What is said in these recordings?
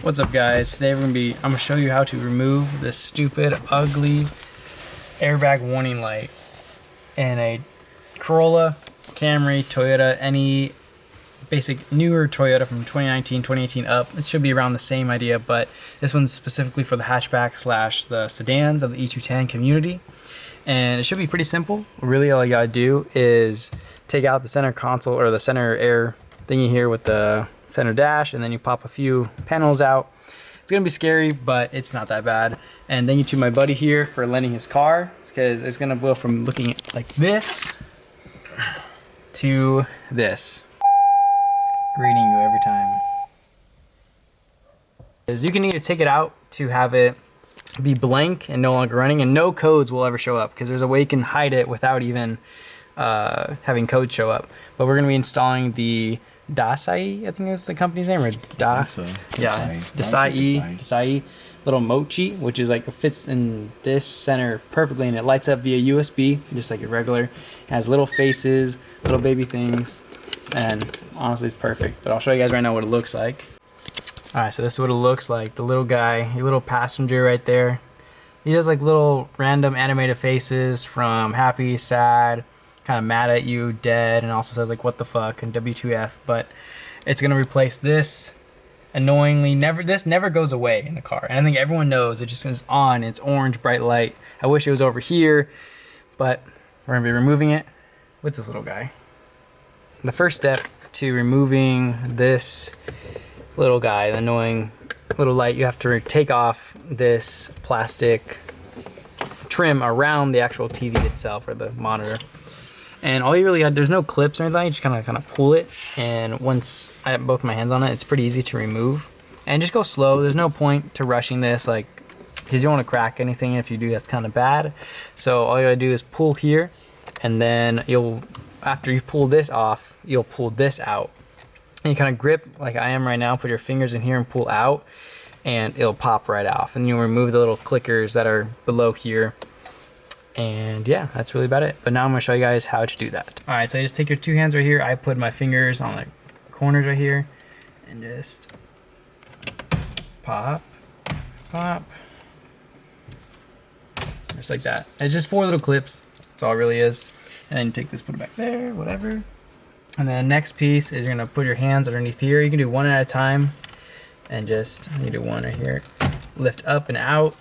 What's up, guys? Today I'm gonna show you how to remove this stupid, ugly airbag warning light in a Corolla, Camry, Toyota, any basic newer Toyota from 2019, 2018 up. It should be around the same idea, but this one's specifically for the hatchback slash the sedans of the E210 community. And it should be pretty simple. Really, all you gotta do is take out the center console or the center air thingy here with the center dash, and then you pop a few panels out. It's gonna be scary, but it's not that bad. And thank you to my buddy here for lending his car, because it's gonna go from looking like this to this, greeting you every time. Is you can either take it out to have it be blank and no longer running, and no codes will ever show up, because there's a way you can hide it without even having codes show up. But we're gonna be installing the Dasai, I think is the company's name, or Dasai little Mochi, which is like, it fits in this center perfectly, and it lights up via USB, just like a regular. It has little faces, little baby things, and honestly it's perfect. But I'll show you guys right now what it looks like. Alright, so this is what it looks like. The little guy, your little passenger right there, he does like little random animated faces from happy, sad, kind of mad at you, dead, and also says like what the fuck and W2F. But it's gonna replace this. Annoyingly, this never goes away in the car, and I think everyone knows it just is on. It's orange bright light. I wish it was over here, but we're gonna be removing it with this little guy. The first step to removing this little guy, the annoying little light, you have to take off this plastic trim around the actual TV itself, or the monitor. And all you really got, there's no clips or anything, you just kind of pull it, and once I have both my hands on it, it's pretty easy to remove. And just go slow. There's no point to rushing this, like, because you don't want to crack anything. If you do, that's kind of bad. So all you gotta do is pull here, and then after you pull this off, you'll pull this out. And you kind of grip like I am right now, put your fingers in here and pull out, and it'll pop right off. And you'll remove the little clickers that are below here. And yeah, that's really about it. But now I'm gonna show you guys how to do that. All right, so you just take your two hands right here. I put my fingers on the corners right here, and just pop, pop, just like that. It's just 4 little clips. That's all it really is. And then you take this, put it back there, whatever. And then the next piece is you're gonna put your hands underneath here. You can do one at a time, and just, you do one right here. Lift up and out,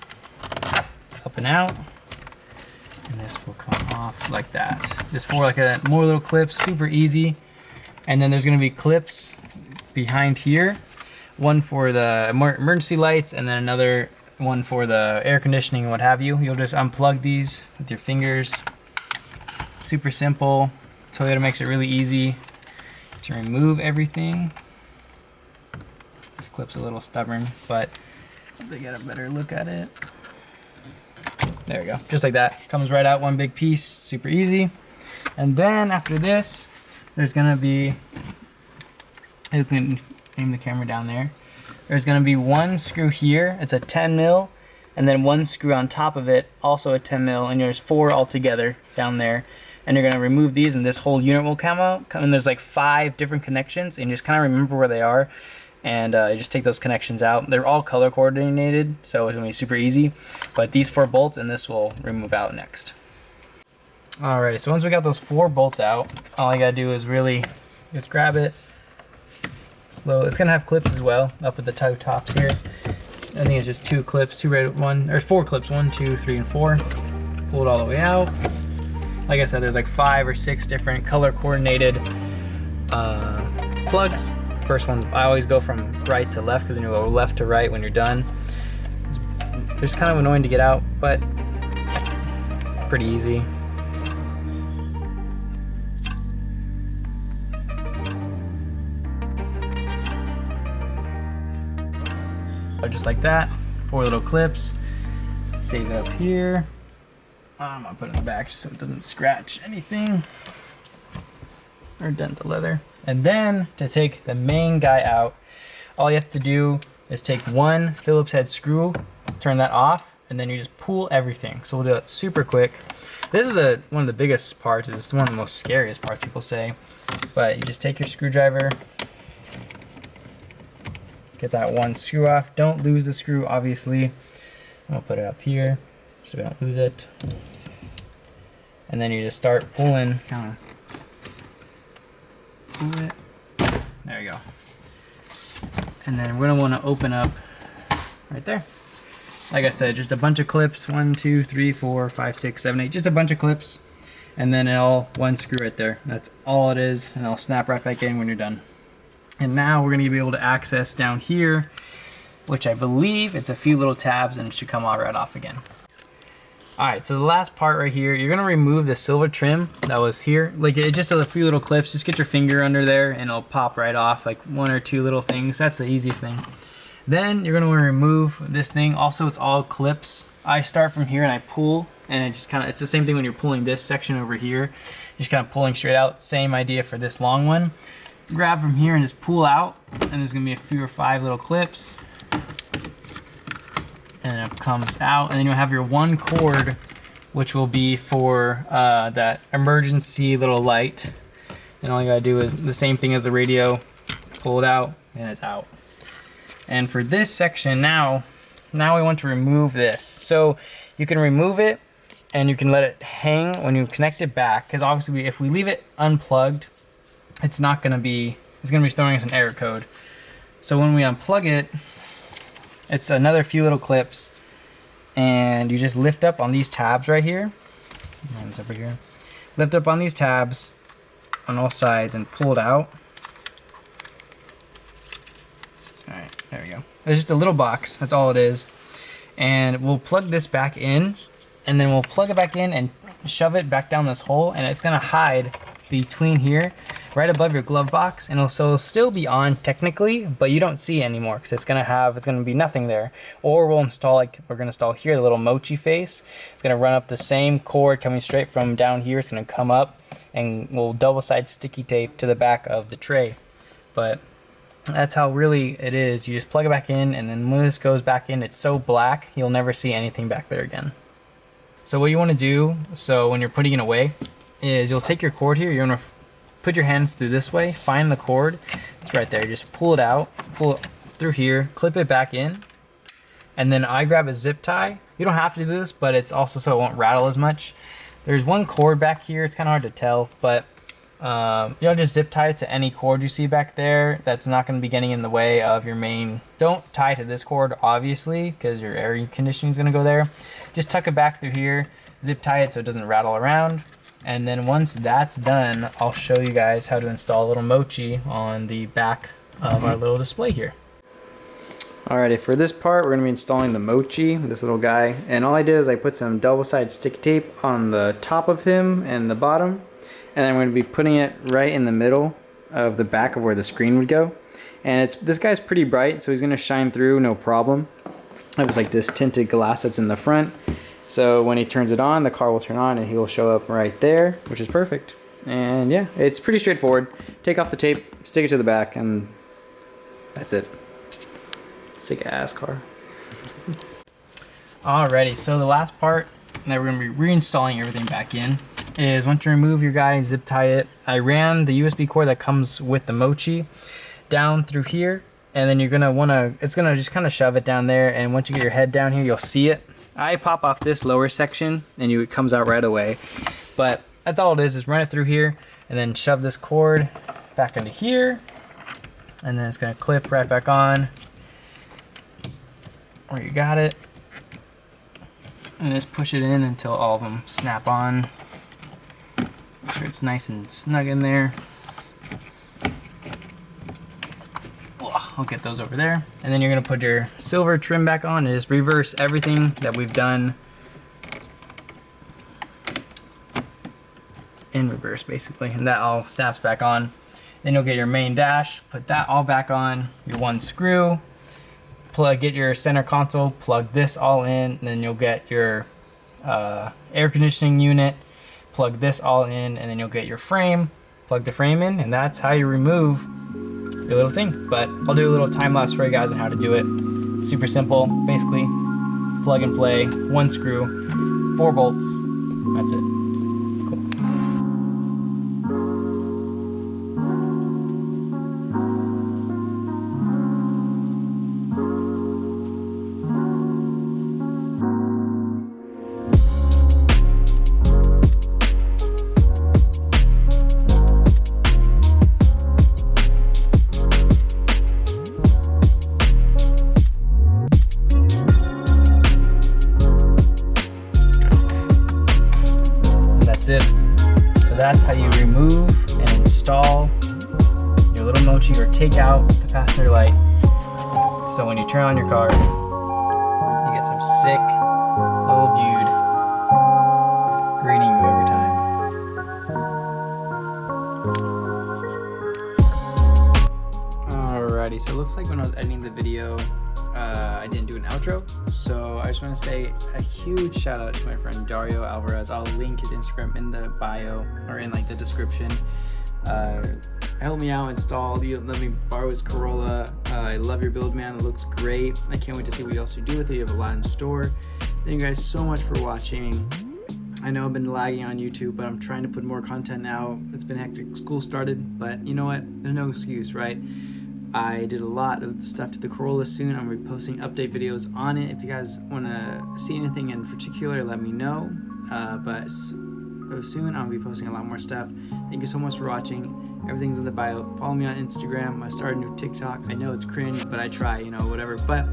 up and out. And this will come off like that. Just for like more little clips, super easy. And then there's gonna be clips behind here. One for the emergency lights, and then another one for the air conditioning and what have you. You'll just unplug these with your fingers. Super simple. Toyota makes it really easy to remove everything. This clip's a little stubborn, but once I get a better look at it. There we go, just like that. Comes right out, one big piece, super easy. And then after this, there's gonna be, you can aim the camera down there. There's gonna be one screw here, it's a 10 mil, and then one screw on top of it, also a 10 mil, and there's 4 altogether down there. And you're gonna remove these, and this whole unit will come out. And there's like 5 different connections, and you just kind of remember where they are. And you just take those connections out. They're all color coordinated, so it's gonna be super easy. But these 4 bolts and this will remove out next. Alrighty, so once we got those 4 bolts out, all I gotta do is really just grab it slow. It's gonna have clips as well up at the toe tops here. I think it's just 2 clips, 4 clips, 1, 2, 3, and 4. Pull it all the way out. Like I said, there's like 5 or 6 different color coordinated plugs. First one, I always go from right to left, because then you go left to right when you're done. It's just kind of annoying to get out, but pretty easy. Just like that, 4 little clips. Save it up here. I'm gonna put it in the back just so it doesn't scratch anything or dent the leather. And then to take the main guy out, all you have to do is take one Phillips head screw, turn that off, and then you just pull everything. So we'll do that super quick. This is one of the biggest parts. It's one of the most scariest parts, people say. But you just take your screwdriver, get that one screw off. Don't lose the screw, obviously. I'll put it up here so we don't lose it. And then you just start pulling, kind of pull it. There you go. And then we're gonna want to open up right there. Like I said, just a bunch of clips. 1, 2, 3, 4, 5, 6, 7, 8. Just a bunch of clips. And then one screw right there. That's all it is. And it'll snap right back in when you're done. And now we're gonna be able to access down here, which I believe it's a few little tabs and it should come all right off again. All right, so the last part right here, you're gonna remove the silver trim that was here. Like it just has a few little clips. Just get your finger under there and it'll pop right off, like 1 or 2 little things. That's the easiest thing. Then you're gonna wanna remove this thing. Also, it's all clips. I start from here and I pull, and it just kind of, it's the same thing when you're pulling this section over here. You're just kind of pulling straight out. Same idea for this long one. Grab from here and just pull out, and there's gonna be a few or 5 little clips. And it comes out, and then you'll have your one cord, which will be for that emergency little light. And all you gotta do is the same thing as the radio, pull it out, and it's out. And for this section now we want to remove this. So you can remove it, and you can let it hang when you connect it back, because obviously if we leave it unplugged, it's gonna be throwing us an error code. So when we unplug it, it's another few little clips, and you just lift up on these tabs right here. Mine's over here. Lift up on these tabs on all sides and pull it out. All right, there we go. It's just a little box, that's all it is. And we'll plug this back in, and then we'll plug it back in and shove it back down this hole, and it's gonna hide between here, right above your glove box, and it'll still be on technically, but you don't see it anymore because it's gonna be nothing there. Or we're gonna install here the little Mochi face. It's gonna run up the same cord coming straight from down here. It's gonna come up, and we'll double side sticky tape to the back of the tray. But that's how really it is. You just plug it back in, and then when this goes back in, it's so black you'll never see anything back there again. So what you want to do, so when you're putting it away, is you'll take your cord here, you're gonna put your hands through this way, find the cord, it's right there, just pull it out, pull it through here, clip it back in, and then I grab a zip tie. You don't have to do this, but it's also so it won't rattle as much. There's one cord back here, it's kind of hard to tell, but you'll just zip tie it to any cord you see back there. That's not going to be getting in the way of your main. Don't tie to this cord, obviously, because your air conditioning is going to go there. Just tuck it back through here, zip tie it so it doesn't rattle around. And then once that's done, I'll show you guys how to install a little Mochi on the back of our little display here. Alrighty, for this part, we're going to be installing the Mochi, this little guy. And all I did is I put some double-sided sticky tape on the top of him and the bottom. And I'm going to be putting it right in the middle of the back of where the screen would go. And this guy's pretty bright, so he's going to shine through, no problem. I have like this tinted glass that's in the front. So when he turns it on, the car will turn on and he will show up right there, which is perfect. And yeah, it's pretty straightforward. Take off the tape, stick it to the back, and that's it. Sick ass car. Alrighty, so the last part that we're going to be reinstalling everything back in is once you remove your guy and zip tie it, I ran the USB cord that comes with the Mochi down through here, and then you're going to want to, it's going to just kind of shove it down there, and once you get your head down here, you'll see it. I pop off this lower section and it comes out right away, but that's all it is run it through here and then shove this cord back into here, and then it's going to clip right back on where you got it, and just push it in until all of them snap on. Make sure it's nice and snug in there. I'll get those over there. And then you're gonna put your silver trim back on and just reverse everything that we've done in reverse, basically. And that all snaps back on. Then you'll get your main dash, put that all back on, your one screw, get your center console, plug this all in, and then you'll get your air conditioning unit, plug this all in, and then you'll get your frame, plug the frame in, and that's how you remove your little thing. But I'll do a little time lapse for you guys on how to do it. Super simple, basically plug and play, one screw, 4 bolts, that's it. Cool. install your little Mochi or take out the passenger light. So when you turn on your car, you get some sick little dude greeting you every time. Alrighty, so it looks like when I was editing the video, I didn't do an outro, so I just want to say a huge shout out to my friend Dario Alvarez. I'll link his Instagram in the bio or in like the description. Help me out, install, let me borrow his Corolla. I love your build, man. It looks great. I can't wait to see what else you do with it. You have a lot in store. Thank you guys so much for watching. I know I've been lagging on YouTube, but I'm trying to put more content out. It's been hectic. School started, but you know what? There's no excuse, right? I did a lot of stuff to the Corolla soon. I'm going to be posting update videos on it. If you guys want to see anything in particular, let me know. But soon I'll be posting a lot more stuff. Thank you so much for watching. Everything's in the bio. Follow me on Instagram. I started a new TikTok. I know it's cringe, but I try, whatever. But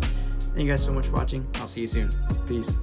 thank you guys so much for watching. I'll see you soon. Peace.